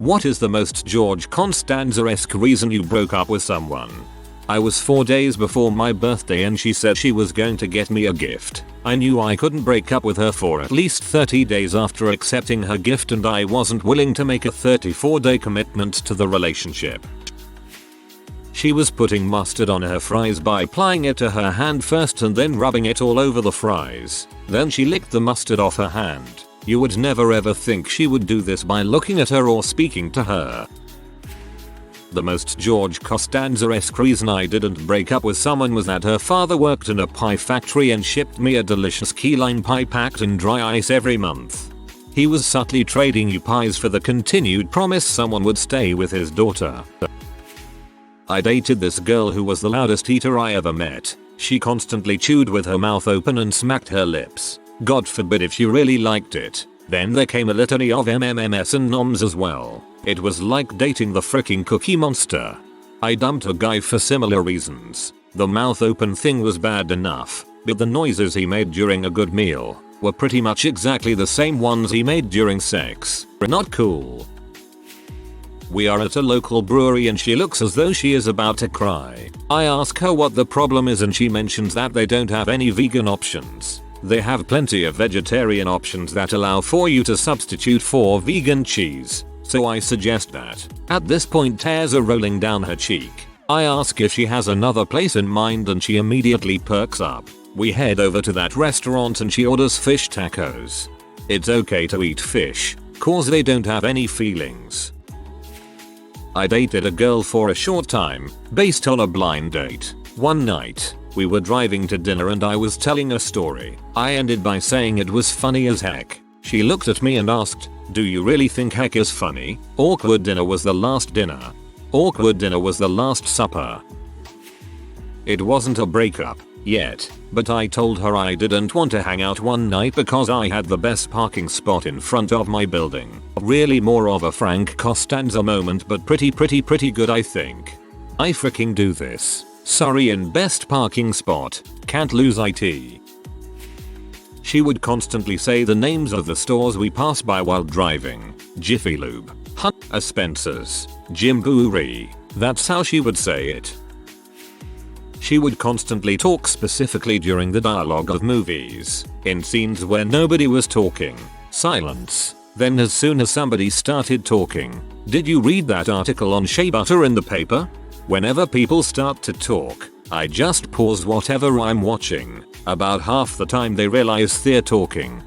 What is the most George Constanza-esque reason you broke up with someone? I was 4 days before my birthday and she said she was going to get me a gift. I knew I couldn't break up with her for at least 30 days after accepting her gift, and I wasn't willing to make a 34-day commitment to the relationship. She was putting mustard on her fries by applying it to her hand first and then rubbing it all over the fries. Then she licked the mustard off her hand. You would never ever think she would do this by looking at her or speaking to her. The most George Constanza-esque reason I didn't break up with someone was that her father worked in a pie factory and shipped me a delicious key lime pie packed in dry ice every month. He was subtly trading you pies for the continued promise someone would stay with his daughter. I dated this girl who was the loudest eater I ever met. She constantly chewed with her mouth open and smacked her lips. God forbid if she really liked it. Then there came a litany of MMMS and noms as well. It was like dating the freaking Cookie Monster. I dumped a guy for similar reasons. The mouth open thing was bad enough, but the noises he made during a good meal were pretty much exactly the same ones he made during sex. Not cool. We are at a local brewery and she looks as though she is about to cry. I ask her what the problem is and she mentions that they don't have any vegan options. They have plenty of vegetarian options that allow for you to substitute for vegan cheese. So I suggest that. At this point tears are rolling down her cheek. I ask if she has another place in mind and she immediately perks up. We head over to that restaurant and she orders fish tacos. It's okay to eat fish, cause they don't have any feelings. I dated a girl for a short time, based on a blind date. One night, we were driving to dinner and I was telling a story. I ended by saying it was funny as heck. She looked at me and asked, "Do you really think heck is funny? Awkward dinner was the last dinner. Awkward dinner was the last supper." It wasn't a breakup yet, but I told her I didn't want to hang out one night because I had the best parking spot in front of my building. Really more of a Frank Costanza moment, but pretty good I think. I freaking do this. Sorry, in best parking spot, can't lose it. She would constantly say the names of the stores we pass by while driving. Jiffy Lube, a Spencer's, Jimboori. That's how she would say it. She would constantly talk specifically during the dialogue of movies. In scenes where nobody was talking, silence. Then as soon as somebody started talking, "Did you read that article on shea butter in the paper?" Whenever people start to talk, I just pause whatever I'm watching. About half the time they realize they're talking.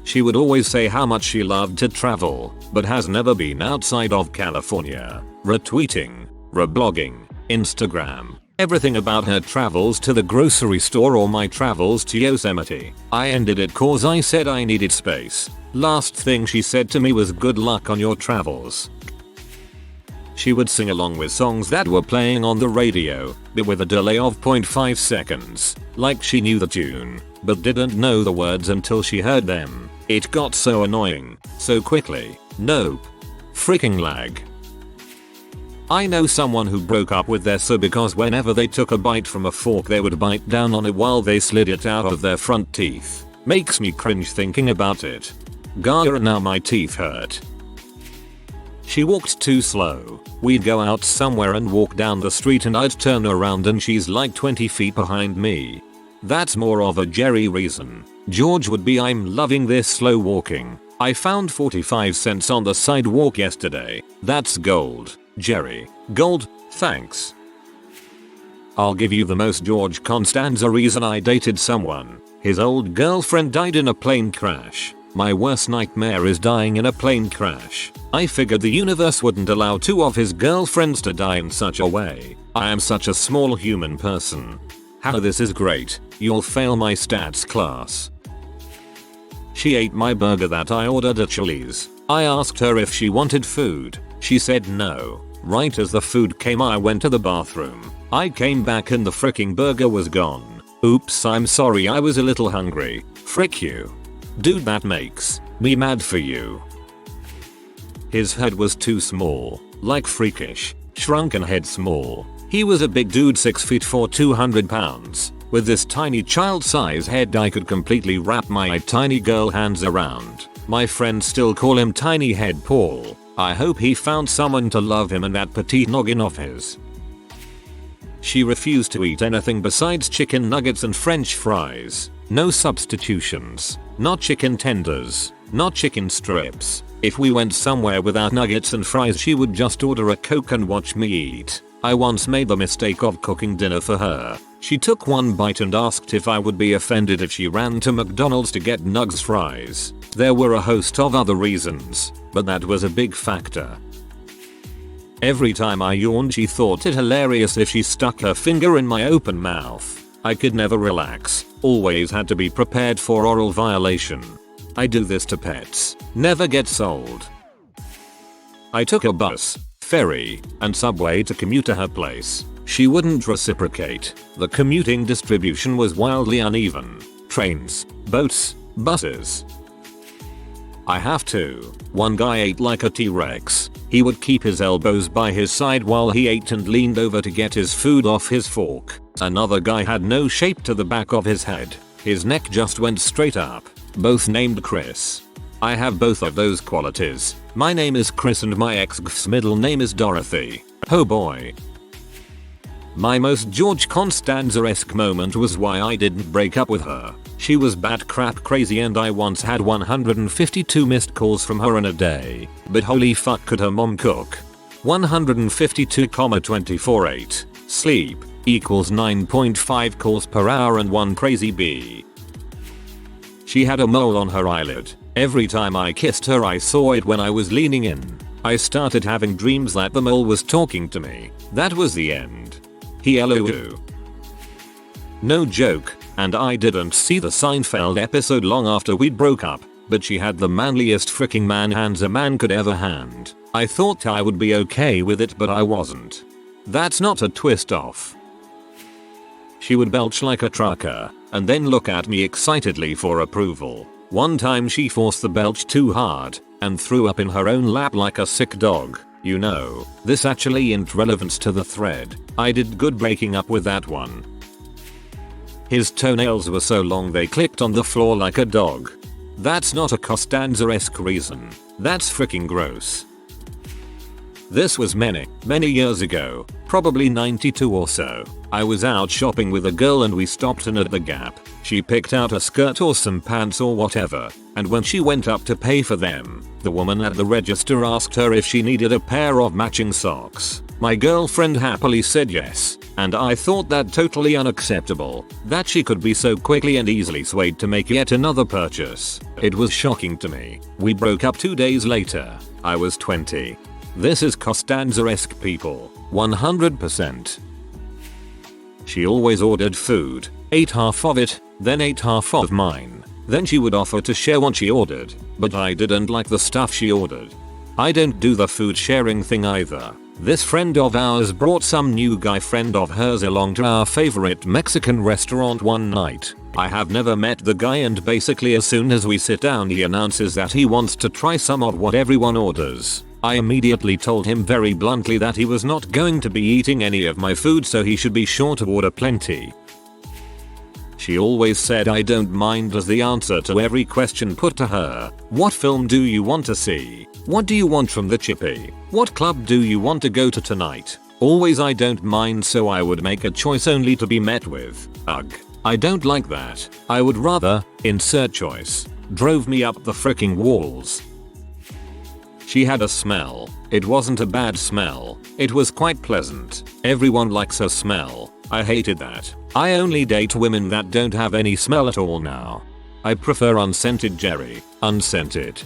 She would always say how much she loved to travel, but has never been outside of California. Retweeting, reblogging, Instagram, everything about her travels to the grocery store or my travels to Yosemite. I ended it cause I said I needed space. Last thing she said to me was good luck on your travels. She would sing along with songs that were playing on the radio, but with a delay of 0.5 seconds, like she knew the tune, but didn't know the words until she heard them. It got so annoying, so quickly. Nope. Freaking lag. I know someone who broke up with their sub because whenever they took a bite from a fork they would bite down on it while they slid it out of their front teeth. Makes me cringe thinking about it. Gaia, now my teeth hurt. She walked too slow. We'd go out somewhere and walk down the street and I'd turn around and she's like 20 feet behind me. That's more of a Jerry reason. George would be, "I'm loving this slow walking. I found 45 cents on the sidewalk yesterday. That's gold. Jerry. Gold, thanks." I'll give you the most George Constanza reason I dated someone. His old girlfriend died in a plane crash. My worst nightmare is dying in a plane crash. I figured the universe wouldn't allow two of his girlfriends to die in such a way. I am such a small human person. How this is great. You'll fail my stats class. She ate my burger that I ordered at Chili's. I asked her if she wanted food. She said no. Right as the food came I went to the bathroom. I came back and the freaking burger was gone. Oops, I'm sorry, I was a little hungry. Frick you. Dude, that makes me mad for you. His head was too small, like freakish, shrunken head small. He was a big dude, 6 feet 4, 200 pounds. With this tiny child-size head I could completely wrap my tiny girl hands around. My friends still call him Tiny Head Paul. I hope he found someone to love him and that petite noggin of his. She refused to eat anything besides chicken nuggets and french fries. No substitutions. Not chicken tenders. Not chicken strips. If we went somewhere without nuggets and fries, she would just order a Coke and watch me eat. I once made the mistake of cooking dinner for her. She took one bite and asked if I would be offended if she ran to McDonald's to get nugs fries. There were a host of other reasons, but that was a big factor. Every time I yawned, she thought it hilarious if she stuck her finger in my open mouth. I could never relax, always had to be prepared for oral violation. I do this to pets, never gets old. I took a bus, ferry, and subway to commute to her place. She wouldn't reciprocate. The commuting distribution was wildly uneven. Trains, boats, buses. I have to. One guy ate like a T-Rex. He would keep his elbows by his side while he ate and leaned over to get his food off his fork. Another guy had no shape to the back of his head. His neck just went straight up. Both named Chris. I have both of those qualities. My name is Chris and my ex-g's middle name is Dorothy. Oh boy. My most George Constanza-esque moment was why I didn't break up with her. She was bat crap crazy and I once had 152 missed calls from her in a day. But holy fuck, could her mom cook. 152,248. Sleep equals 9.5 calls per hour and one crazy bee. She had a mole on her eyelid. Every time I kissed her I saw it when I was leaning in. I started having dreams that the mole was talking to me. That was the end. Hello. No joke, and I didn't see the Seinfeld episode long after we broke up, but she had the manliest freaking man hands a man could ever hand. I thought I would be okay with it, but I wasn't. That's not a twist off. She would belch like a trucker, and then look at me excitedly for approval. One time she forced the belch too hard, and threw up in her own lap like a sick dog. You know, this actually ain't relevant to the thread. I did good breaking up with that one. His toenails were so long they clicked on the floor like a dog. That's not a Constanza-esque reason. That's freaking gross. This was many years ago, probably 92 or so. I was out shopping with a girl and we stopped in at the Gap. She picked out a skirt or some pants or whatever, and when she went up to pay for them, the woman at the register asked her if she needed a pair of matching socks. My girlfriend happily said yes, and I thought that totally unacceptable, that she could be so quickly and easily swayed to make yet another purchase. It was shocking to me. We broke up 2 days later. I was 20. This is Constanza-esque people, 100%. She always ordered food, ate half of it, then ate half of mine. Then she would offer to share what she ordered, but I didn't like the stuff she ordered. I don't do the food sharing thing either. This friend of ours brought some new guy friend of hers along to our favorite Mexican restaurant one night. I have never met the guy and basically as soon as we sit down he announces that he wants to try some of what everyone orders. I immediately told him very bluntly that he was not going to be eating any of my food, so he should be sure to order plenty. She always said I don't mind as the answer to every question put to her. What film do you want to see? What do you want from the chippy? What club do you want to go to tonight? Always I don't mind, so I would make a choice only to be met with, ugh. I don't like that. I would rather, insert choice. Drove me up the fricking walls. She had a smell. It wasn't a bad smell. It was quite pleasant. Everyone likes her smell. I hated that. I only date women that don't have any smell at all now. I prefer unscented Jerry. Unscented.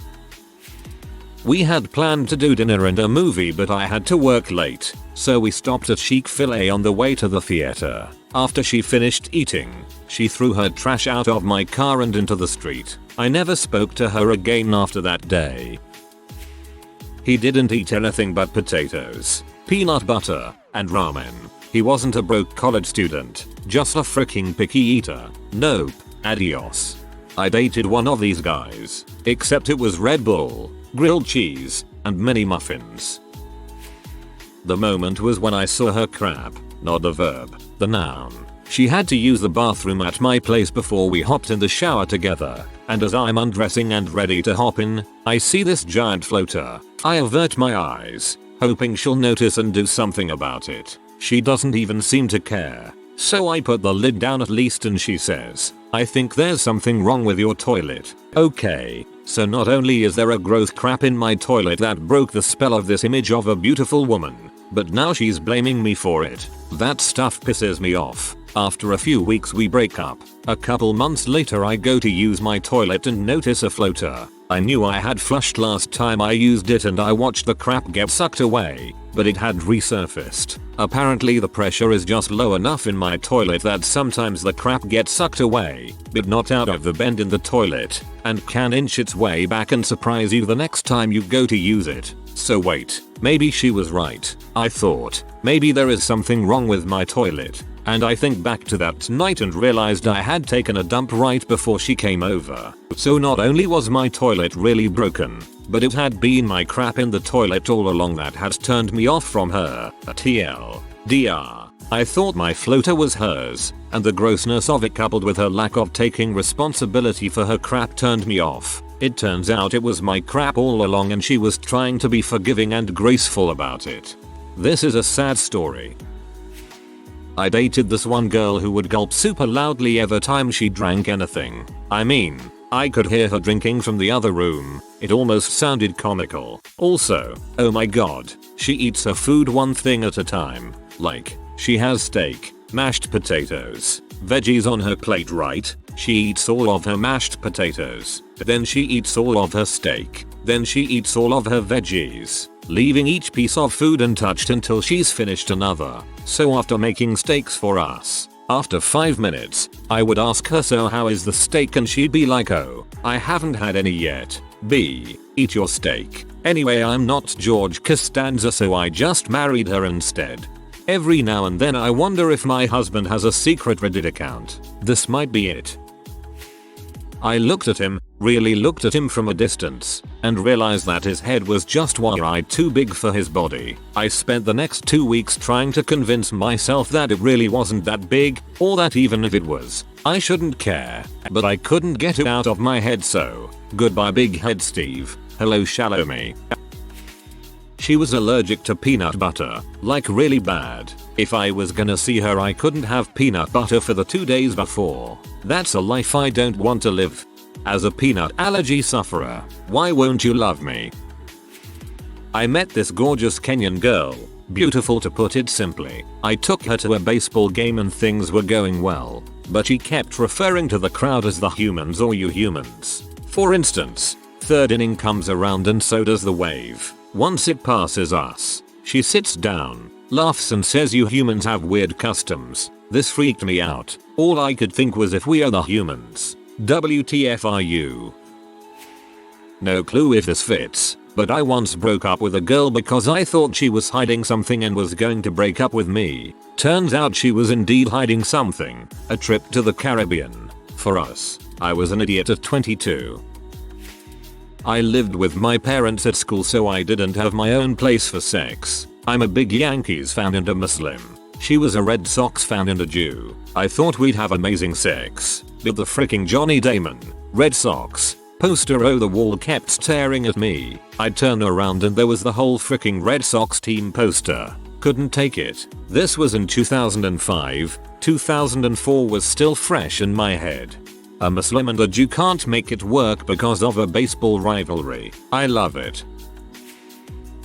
We had planned to do dinner and a movie, but I had to work late, so we stopped at Chick-fil-A on the way to the theater. After she finished eating, she threw her trash out of my car and into the street. I never spoke to her again after that day. He didn't eat anything but potatoes, peanut butter, and ramen. He wasn't a broke college student, just a freaking picky eater. Nope, adios. I dated one of these guys, except it was Red Bull, grilled cheese, and mini muffins. The moment was when I saw her crap, not the verb, the noun. She had to use the bathroom at my place before we hopped in the shower together, and as I'm undressing and ready to hop in, I see this giant floater. I avert my eyes, hoping she'll notice and do something about it. She doesn't even seem to care. So I put the lid down at least and she says, "I think there's something wrong with your toilet." Okay, so not only is there a gross crap in my toilet that broke the spell of this image of a beautiful woman, but now she's blaming me for it. That stuff pisses me off. After a few weeks we break up. A couple months later I go to use my toilet and notice a floater. I knew I had flushed last time I used it and I watched the crap get sucked away, but it had resurfaced. Apparently the pressure is just low enough in my toilet that sometimes the crap gets sucked away, but not out of the bend in the toilet, and can inch its way back and surprise you the next time you go to use it. So wait, maybe she was right. I thought, maybe there is something wrong with my toilet. And I think back to that night and realized I had taken a dump right before she came over. So not only was my toilet really broken, but it had been my crap in the toilet all along that had turned me off from her. TLDR. I thought my floater was hers, and the grossness of it coupled with her lack of taking responsibility for her crap turned me off. It turns out it was my crap all along and she was trying to be forgiving and graceful about it. This is a sad story. I dated this one girl who would gulp super loudly every time she drank anything. I mean, I could hear her drinking from the other room. It almost sounded comical. Also, oh my god, she eats her food one thing at a time. Like, she has steak, mashed potatoes, veggies on her plate, right? She eats all of her mashed potatoes. Then she eats all of her steak. Then she eats all of her veggies, leaving each piece of food untouched until she's finished another. So after making steaks for us, after 5 minutes, I would ask her, "So how is the steak?" and she'd be like, "Oh, I haven't had any yet." B. Eat your steak. Anyway, I'm not George Costanza, so I just married her instead. Every now and then I wonder if my husband has a secret Reddit account. This might be it. I looked at him, really looked at him from a distance, and realized that his head was just wide too big for his body. I spent the next 2 weeks trying to convince myself that it really wasn't that big, or that even if it was, I shouldn't care, but I couldn't get it out of my head, so goodbye big head Steve, hello shallow me. She was allergic to peanut butter, like really bad. If I was gonna see her I couldn't have peanut butter for the 2 days before. That's a life I don't want to live. As a peanut allergy sufferer, why won't you love me? I met this gorgeous Kenyan girl, beautiful to put it simply. I took her to a baseball game and things were going well, but she kept referring to the crowd as the humans or you humans. For instance, third inning comes around and so does the wave. Once it passes us, she sits down, laughs and says you humans have weird customs. This freaked me out. All I could think was if we are the humans. WTF are you? No clue if this fits, but I once broke up with a girl because I thought she was hiding something and was going to break up with me. Turns out she was indeed hiding something. A trip to the Caribbean. For us, I was an idiot at 22. I lived with my parents at school, so I didn't have my own place for sex. I'm a big Yankees fan and a Muslim. She was a Red Sox fan and a Jew. I thought we'd have amazing sex, but the freaking Johnny Damon, Red Sox, poster on the wall kept staring at me. I'd turn around and there was the whole freaking Red Sox team poster. Couldn't take it. This was in 2005, 2004 was still fresh in my head. A Muslim and a Jew can't make it work because of a baseball rivalry. I love it.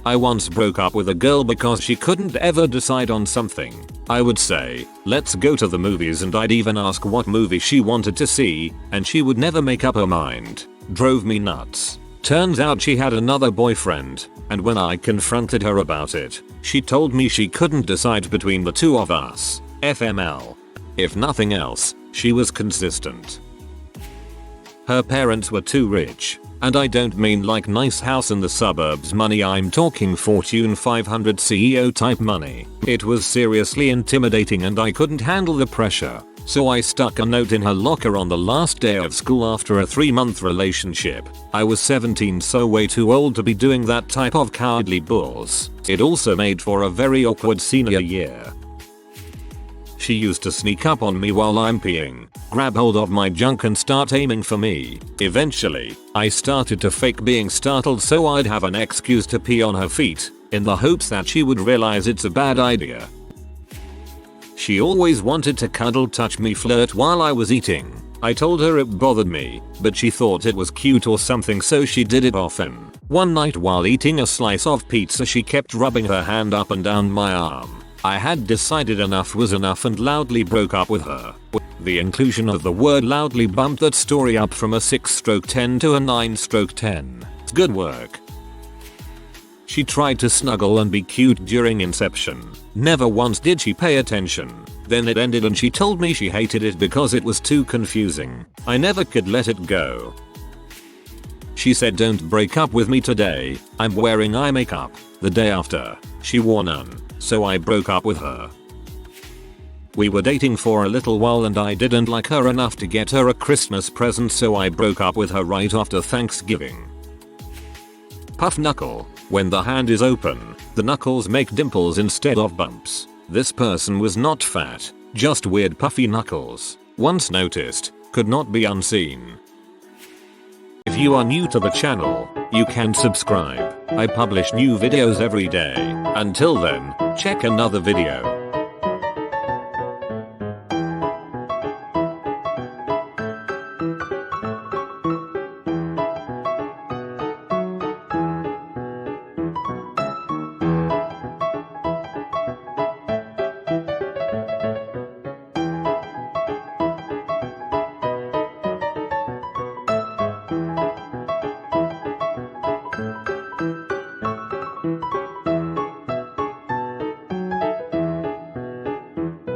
I once broke up with a girl because she couldn't ever decide on something. I would say, "Let's go to the movies," and I'd even ask what movie she wanted to see, and she would never make up her mind. Drove me nuts. Turns out she had another boyfriend, and when I confronted her about it, she told me she couldn't decide between the two of us. FML. If nothing else, she was consistent. Her parents were too rich. And I don't mean like nice house in the suburbs money, I'm talking Fortune 500 CEO type money. It was seriously intimidating and I couldn't handle the pressure. So I stuck a note in her locker on the last day of school after a 3-month relationship. I was 17, so way too old to be doing that type of cowardly bulls. It also made for a very awkward senior year. She used to sneak up on me while I'm peeing, grab hold of my junk and start aiming for me. Eventually, I started to fake being startled so I'd have an excuse to pee on her feet, in the hopes that she would realize it's a bad idea. She always wanted to cuddle, touch me, flirt while I was eating. I told her it bothered me, but she thought it was cute or something, so she did it often. One night while eating a slice of pizza, she kept rubbing her hand up and down my arm. I had decided enough was enough and loudly broke up with her. The inclusion of the word loudly bumped that story up from a 6/10 to a 9/10. Good work. She tried to snuggle and be cute during inception. Never once did she pay attention. Then it ended and she told me she hated it because it was too confusing. I never could let it go. She said, "Don't break up with me today, I'm wearing eye makeup." The day after, she wore none, so I broke up with her. We were dating for a little while and I didn't like her enough to get her a Christmas present, so I broke up with her right after Thanksgiving. Puff knuckle. When the hand is open, the knuckles make dimples instead of bumps. This person was not fat, just weird puffy knuckles. Once noticed, could not be unseen. If you are new to the channel, you can subscribe. I publish new videos every day. Until then, check another video.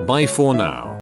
Bye for now.